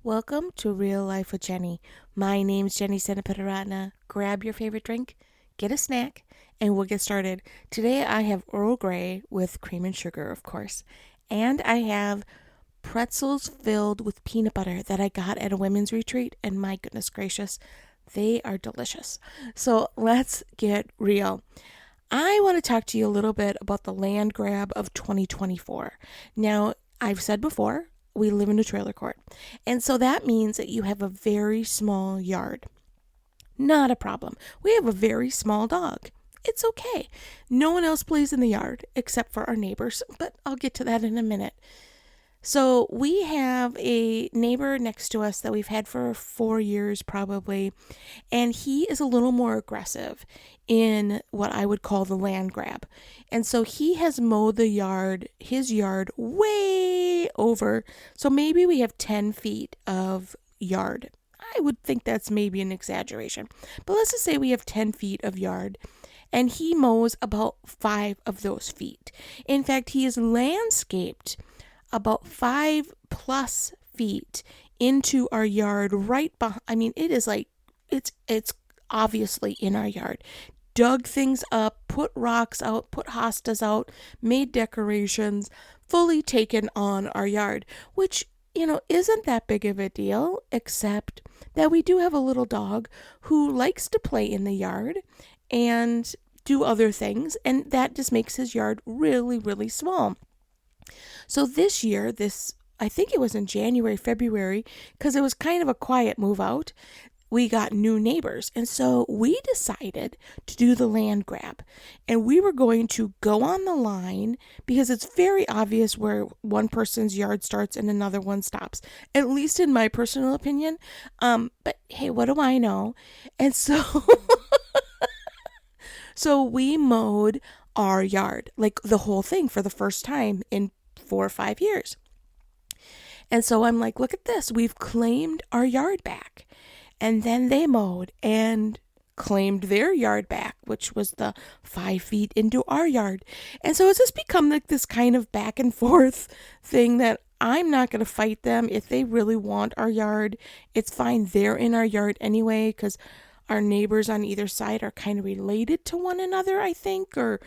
Welcome to Real Life with Jenny. My name's Jenny Senaparatna. Grab your favorite drink, get a snack, and we'll get started. Today I have Earl Grey with cream and sugar, of course, and I have pretzels filled with peanut butter that I got at a women's retreat, and my goodness gracious, they are delicious. So let's get real. I want to talk to you a little bit about the land grab of 2024. Now, I've said before, we live in a trailer court. And so that means that you have a very small yard. Not a problem. We have a very small dog. It's okay. No one else plays in the yard except for our neighbors, but I'll get to that in a minute. So we have a neighbor next to us that we've had for 4 years probably, and he is a little more aggressive in what I would call the land grab. And so he has mowed his yard way over. So maybe we have 10 feet of yard. I would think that's maybe an exaggeration, but let's just say we have 10 feet of yard. And he mows about 5 of those feet. In fact, he has landscaped about 5+ feet into our yard right behind. I mean, it is like, it's obviously in our yard. Dug things up, put rocks out, put hostas out, made decorations, fully taken on our yard, which, isn't that big of a deal, except that we do have a little dog who likes to play in the yard and do other things, and that just makes his yard really, really small. So this year, I think it was in January, February, because it was kind of a quiet move out, we got new neighbors. And so we decided to do the land grab. And we were going to go on the line because it's very obvious where one person's yard starts and another one stops, at least in my personal opinion. But hey, what do I know? And so, so we mowed our yard, like the whole thing for the first time in 4 or 5 years. And so I'm like, look at this. We've claimed our yard back. And then they mowed and claimed their yard back, which was the 5 feet into our yard. And so it's just become like this kind of back and forth thing that I'm not going to fight them. If they really want our yard, it's fine. They're in our yard anyway, because our neighbors on either side are kind of related to one another, I think, or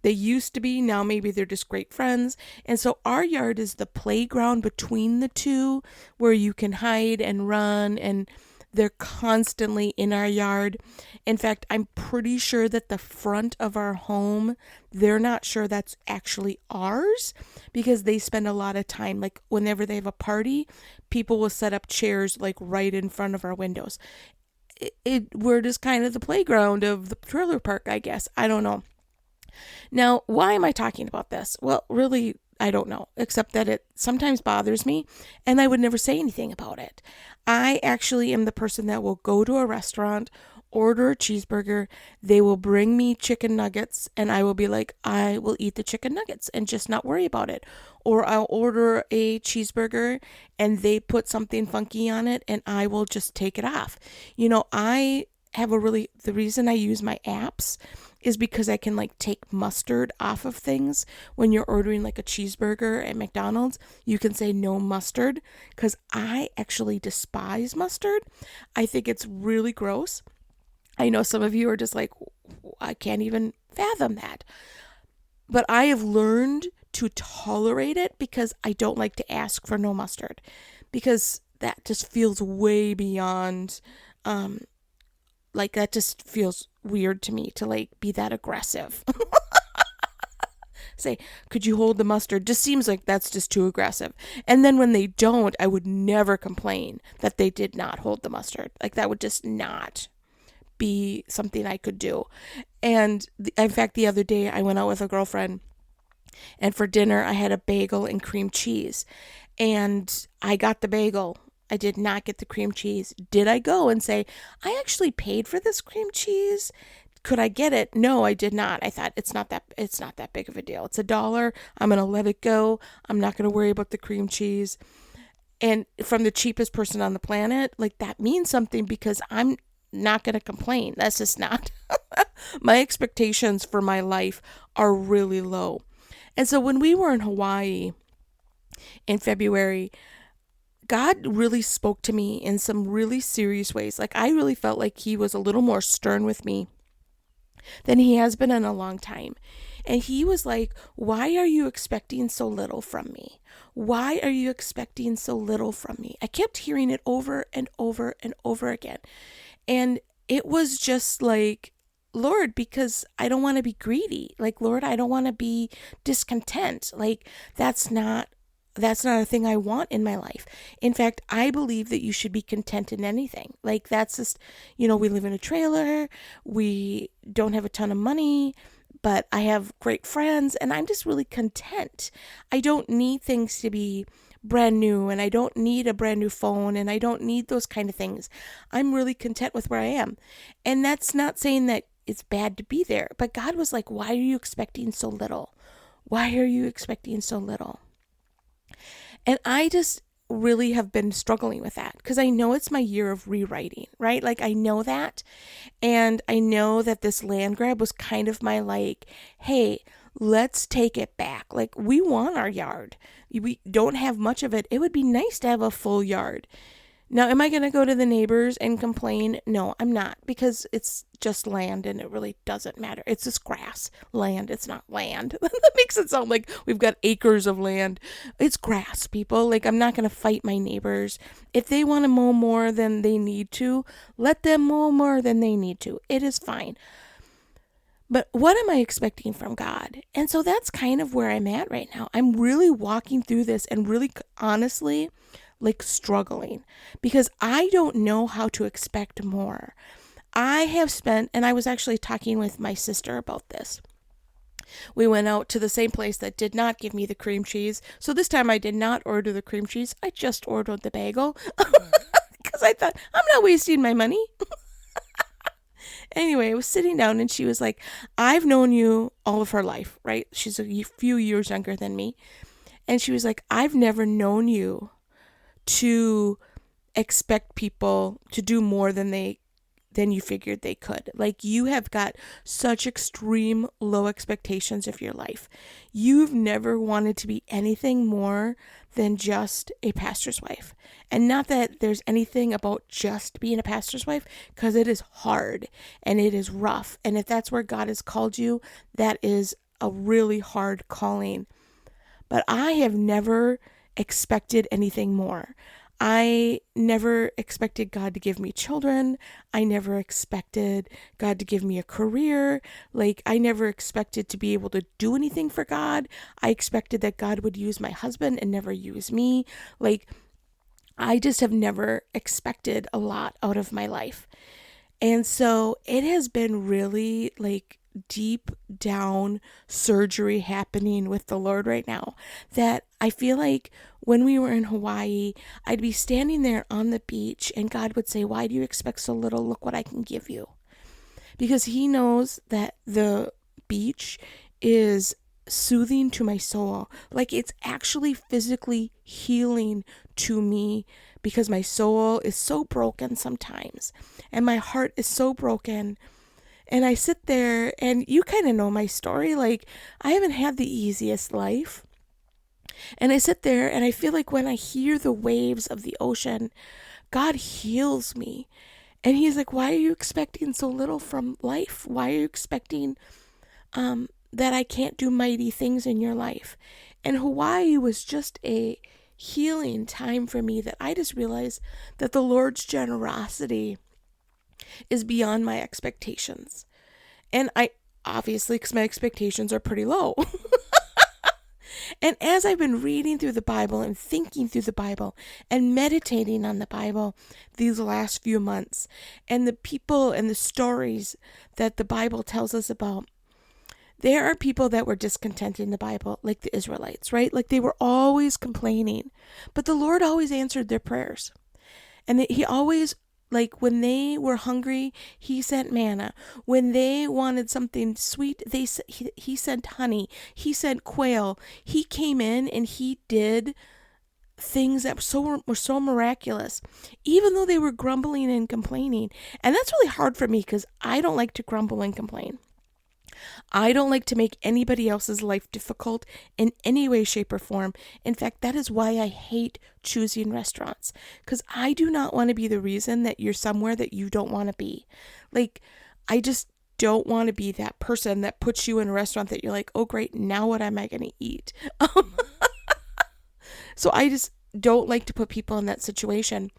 they used to be. Now maybe they're just great friends. And so our yard is the playground between the two where you can hide and run, and they're constantly in our yard. In fact, I'm pretty sure that the front of our home, they're not sure that's actually ours because they spend a lot of time, like whenever they have a party, people will set up chairs like right in front of our windows. We're just kind of the playground of the trailer park, I guess. I don't know. Now, why am I talking about this? Well, really, I don't know, except that it sometimes bothers me, and I would never say anything about it. I actually am the person that will go to a restaurant, order a cheeseburger, they will bring me chicken nuggets, and I will be like, I will eat the chicken nuggets and just not worry about it. Or I'll order a cheeseburger, and they put something funky on it, and I will just take it off. The reason I use my apps is because I can like take mustard off of things. When you're ordering like a cheeseburger at McDonald's, you can say no mustard, because I actually despise mustard. I think it's really gross. I know some of you are just like, I can't even fathom that. But I have learned to tolerate it because I don't like to ask for no mustard, because that just feels way beyond, like that just feels weird to me to like be that aggressive. Say, could you hold the mustard? Just seems like that's just too aggressive. And then when they don't, I would never complain that they did not hold the mustard. Like that would just not be something I could do. And in fact, the other day I went out with a girlfriend, and for dinner I had a bagel and cream cheese. And I got the bagel. I did not get the cream cheese. Did I go and say, I actually paid for this cream cheese? Could I get it? No, I did not. I thought it's not that big of a deal. It's $1. I'm going to let it go. I'm not going to worry about the cream cheese. And from the cheapest person on the planet, like that means something, because I'm not going to complain. That's just not. My expectations for my life are really low. And so when we were in Hawaii in February, God really spoke to me in some really serious ways. Like, I really felt like he was a little more stern with me than he has been in a long time. And he was like, why are you expecting so little from me? Why are you expecting so little from me? I kept hearing it over and over and over again. And it was just like, Lord, because I don't want to be greedy. Like, Lord, I don't want to be discontent. Like, that's not a thing I want in my life. In fact, I believe that you should be content in anything. Like, that's just, we live in a trailer. We don't have a ton of money, but I have great friends and I'm just really content. I don't need things to be brand new, and I don't need a brand new phone, and I don't need those kind of things. I'm really content with where I am. And that's not saying that it's bad to be there, but God was like, why are you expecting so little? Why are you expecting so little? And I just really have been struggling with that because I know it's my year of rewriting, right? Like, I know that. And I know that this land grab was kind of my like, hey, let's take it back. Like, we want our yard. We don't have much of it. It would be nice to have a full yard. Now, am I going to go to the neighbors and complain? No, I'm not, because it's just land and it really doesn't matter. It's just grass, land. It's not land. That makes it sound like we've got acres of land. It's grass, people. Like, I'm not going to fight my neighbors. If they want to mow more than they need to, let them mow more than they need to. It is fine. But what am I expecting from God? And so that's kind of where I'm at right now. I'm really walking through this and really honestly, like, struggling because I don't know how to expect more. I have spent, and I was actually talking with my sister about this. We went out to the same place that did not give me the cream cheese. So this time I did not order the cream cheese. I just ordered the bagel because I thought, I'm not wasting my money. Anyway, I was sitting down and she was like, I've known you all of her life, right? She's a few years younger than me. And she was like, I've never known you to expect people to do more than you figured they could. Like, you have got such extreme low expectations of your life. You've never wanted to be anything more than just a pastor's wife. And not that there's anything about just being a pastor's wife, because it is hard and it is rough. And if that's where God has called you, that is a really hard calling. But I have never expected anything more. I never expected God to give me children. I never expected God to give me a career. Like, I never expected to be able to do anything for God. I expected that God would use my husband and never use me. Like, I just have never expected a lot out of my life. And so it has been really like deep down surgery happening with the Lord right now, that I feel like when we were in Hawaii, I'd be standing there on the beach and God would say, why do you expect so little? Look what I can give you. Because he knows that the beach is soothing to my soul. Like, it's actually physically healing to me because my soul is so broken sometimes and my heart is so broken. And I sit there, and you kind of know my story. Like, I haven't had the easiest life. And I sit there and I feel like when I hear the waves of the ocean, God heals me. And he's like, why are you expecting so little from life? Why are you expecting that I can't do mighty things in your life? And Hawaii was just a healing time for me, that I just realized that the Lord's generosity is beyond my expectations. And I obviously, because my expectations are pretty low. And as I've been reading through the Bible and thinking through the Bible and meditating on the Bible these last few months, and the people and the stories that the Bible tells us about, there are people that were discontent in the Bible, like the Israelites, right? Like, they were always complaining, but the Lord always answered their prayers. And he always, like, when they were hungry, he sent manna. When they wanted something sweet, he sent honey. He sent quail. He came in and he did things that were so miraculous, even though they were grumbling and complaining. And that's really hard for me because I don't like to grumble and complain. I don't like to make anybody else's life difficult in any way, shape, or form. In fact, that is why I hate choosing restaurants, because I do not want to be the reason that you're somewhere that you don't want to be. Like, I just don't want to be that person that puts you in a restaurant that you're like, oh, great, now what am I going to eat? So I just don't like to put people in that situation.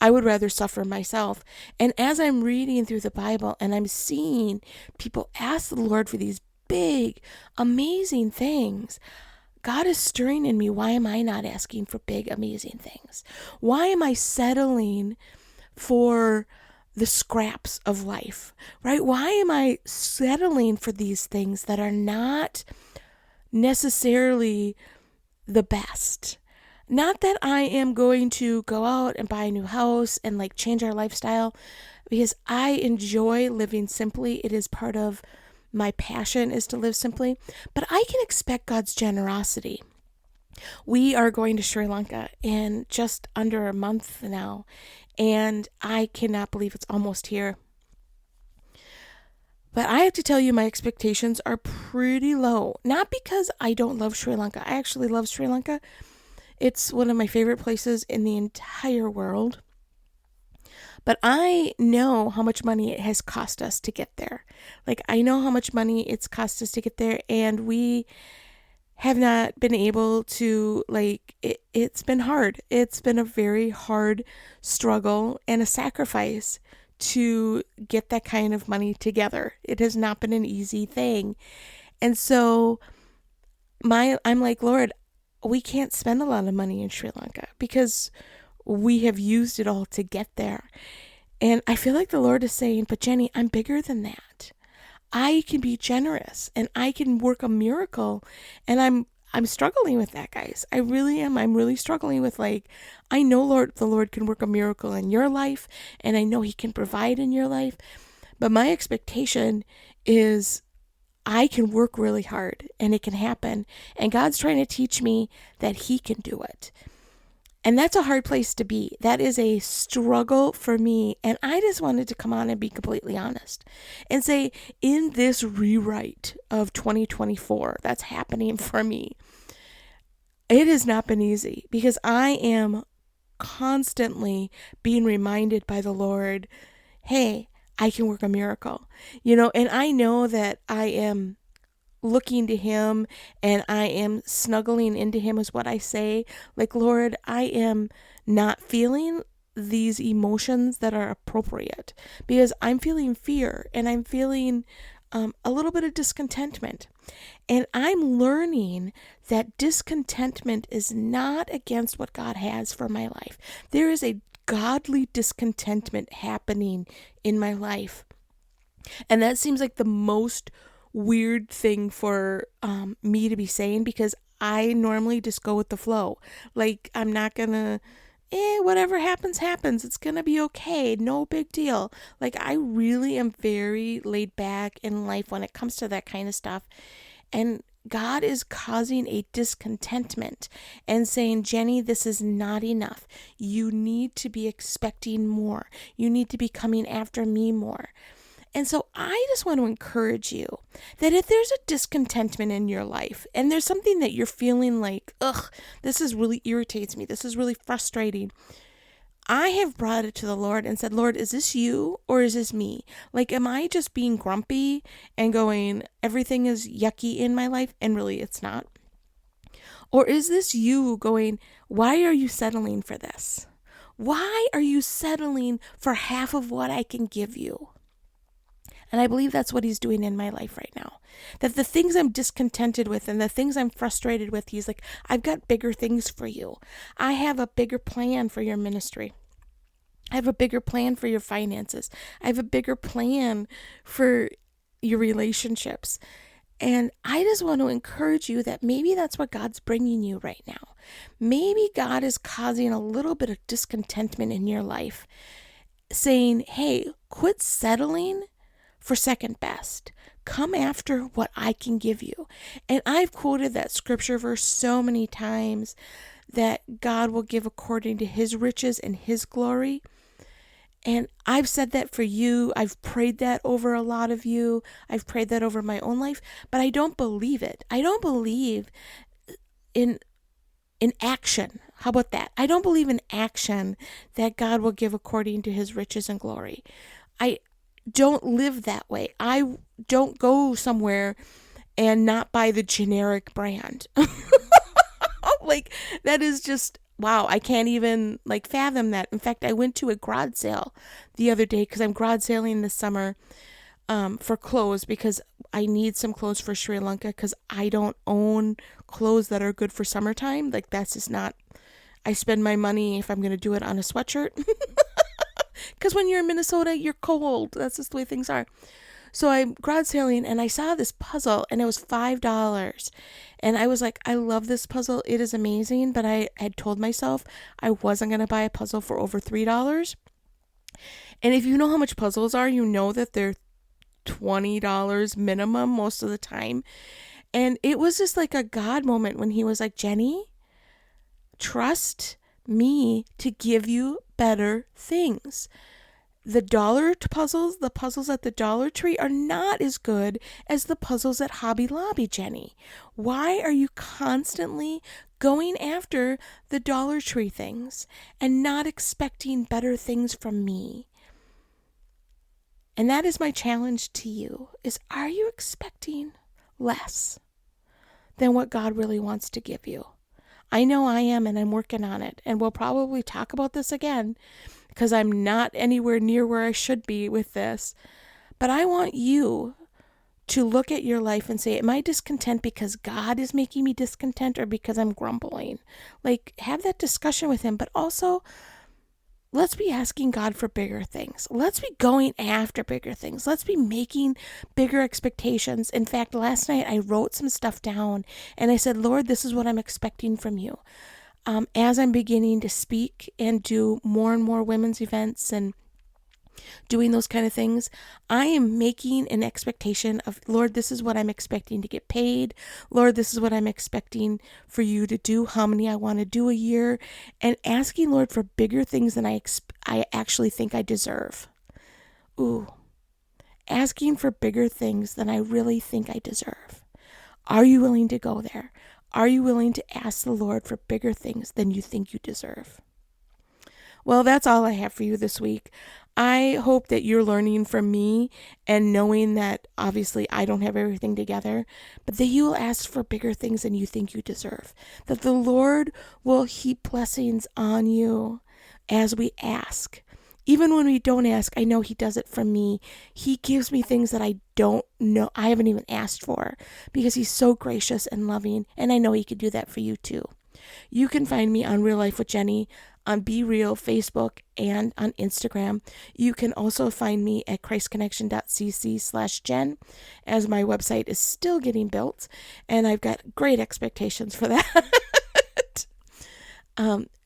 I would rather suffer myself. And as I'm reading through the Bible and I'm seeing people ask the Lord for these big, amazing things, God is stirring in me. Why am I not asking for big, amazing things? Why am I settling for the scraps of life, right? Why am I settling for these things that are not necessarily the best? Not that I am going to go out and buy a new house and like change our lifestyle, because I enjoy living simply. It is part of my passion is to live simply, but I can expect God's generosity. We are going to Sri Lanka in just under a month now, and I cannot believe it's almost here. But I have to tell you, my expectations are pretty low. Not because I don't love Sri Lanka. I actually love Sri Lanka. It's one of my favorite places in the entire world. But I know how much money it has cost us to get there. Like, I know how much money it's cost us to get there, and we have not been able to, like, it's been hard. It's been a very hard struggle and a sacrifice to get that kind of money together. It has not been an easy thing. And so I'm like, Lord, we can't spend a lot of money in Sri Lanka because we have used it all to get there. And I feel like the Lord is saying, but Jenny, I'm bigger than that. I can be generous and I can work a miracle. And I'm struggling with that, guys. I really am. I'm really struggling with, like, I know the Lord can work a miracle in your life, and I know he can provide in your life. But my expectation is I can work really hard and it can happen. And God's trying to teach me that he can do it. And that's a hard place to be. That is a struggle for me. And I just wanted to come on and be completely honest and say, in this rewrite of 2024 that's happening for me, it has not been easy, because I am constantly being reminded by the Lord, hey, I can work a miracle, and I know that I am looking to him and I am snuggling into him, is what I say. Like, Lord, I am not feeling these emotions that are appropriate, because I'm feeling fear and I'm feeling a little bit of discontentment. And I'm learning that discontentment is not against what God has for my life. There is a godly discontentment happening in my life. And that seems like the most weird thing for me to be saying, because I normally just go with the flow. Like, I'm not gonna, whatever happens, happens. It's gonna be okay. No big deal. Like, I really am very laid back in life when it comes to that kind of stuff. And God is causing a discontentment and saying, Jenny, this is not enough. You need to be expecting more. You need to be coming after me more. And so I just want to encourage you that if there's a discontentment in your life and there's something that you're feeling like, this is really irritates me, this is really frustrating, I have brought it to the Lord and said, Lord, is this you or is this me? Like, am I just being grumpy and going, everything is yucky in my life and really it's not? Or is this you going, why are you settling for this? Why are you settling for half of what I can give you? And I believe that's what he's doing in my life right now. That the things I'm discontented with and the things I'm frustrated with, he's like, I've got bigger things for you. I have a bigger plan for your ministry. I have a bigger plan for your finances. I have a bigger plan for your relationships. And I just want to encourage you that maybe that's what God's bringing you right now. Maybe God is causing a little bit of discontentment in your life, saying, hey, quit settling for second best. Come after what I can give you. And I've quoted that scripture verse so many times, that God will give according to his riches and his glory. And I've said that for you. I've prayed that over a lot of you. I've prayed that over my own life, but I don't believe it. I don't believe in action. How about that? I don't believe in action that God will give according to his riches and glory. I don't live that way. I don't go somewhere and not buy the generic brand. Like, that is just, wow, I can't even like fathom that. In fact, I went to a garage sale the other day because I'm garage sailing this summer for clothes, because I need some clothes for Sri Lanka, because I don't own clothes that are good for summertime. Like, that's just not, I spend my money if I'm going to do it on a sweatshirt. Because when you're in Minnesota, you're cold. That's just the way things are. So I'm garage sailing and I saw this puzzle and it was $5. And I was like, I love this puzzle. It is amazing. But I had told myself I wasn't going to buy a puzzle for over $3. And if you know how much puzzles are, you know that they're $20 minimum most of the time. And it was just like a God moment when he was like, Jenny, trust me to give you better things. The puzzles at the Dollar Tree are not as good as the puzzles at Hobby Lobby, Jenny. Why are you constantly going after the Dollar Tree things and not expecting better things from me? And that is my challenge to you, is, are you expecting less than what God really wants to give you? I know I am, and I'm working on it. And we'll probably talk about this again, because I'm not anywhere near where I should be with this. But I want you to look at your life and say, am I discontent because God is making me discontent, or because I'm grumbling? Like, have that discussion with him. But also, let's be asking God for bigger things. Let's be going after bigger things. Let's be making bigger expectations. In fact, last night I wrote some stuff down and I said, Lord, this is what I'm expecting from you. As I'm beginning to speak and do more and more women's events and doing those kind of things, I am making an expectation of, Lord, this is what I'm expecting to get paid. Lord, this is what I'm expecting for you to do, how many I want to do a year, and asking, Lord, for bigger things than I actually think I deserve. Ooh, asking for bigger things than I really think I deserve. Are you willing to go there? Are you willing to ask the Lord for bigger things than you think you deserve? Well, that's all I have for you this week. I hope that you're learning from me and knowing that obviously I don't have everything together, but that you will ask for bigger things than you think you deserve. That the Lord will heap blessings on you as we ask. Even when we don't ask, I know he does it for me. He gives me things that I don't know, I haven't even asked for, because he's so gracious and loving, and I know he could do that for you too. You can find me on Real Life with Jenny on Be Real, Facebook, and on Instagram. You can also find me at christconnection.cc/Jen, as my website is still getting built, and I've got great expectations for that.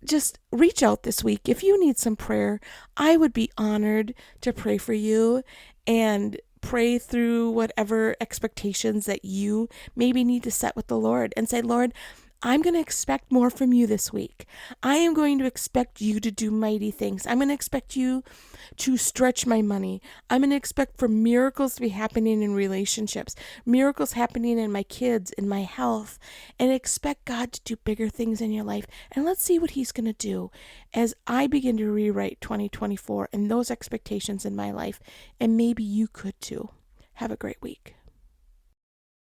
Just reach out this week. If you need some prayer, I would be honored to pray for you and pray through whatever expectations that you maybe need to set with the Lord, and say, Lord, I'm going to expect more from you this week. I am going to expect you to do mighty things. I'm going to expect you to stretch my money. I'm going to expect for miracles to be happening in relationships, miracles happening in my kids, in my health, and expect God to do bigger things in your life. And let's see what he's going to do as I begin to rewrite 2024 and those expectations in my life. And maybe you could too. Have a great week.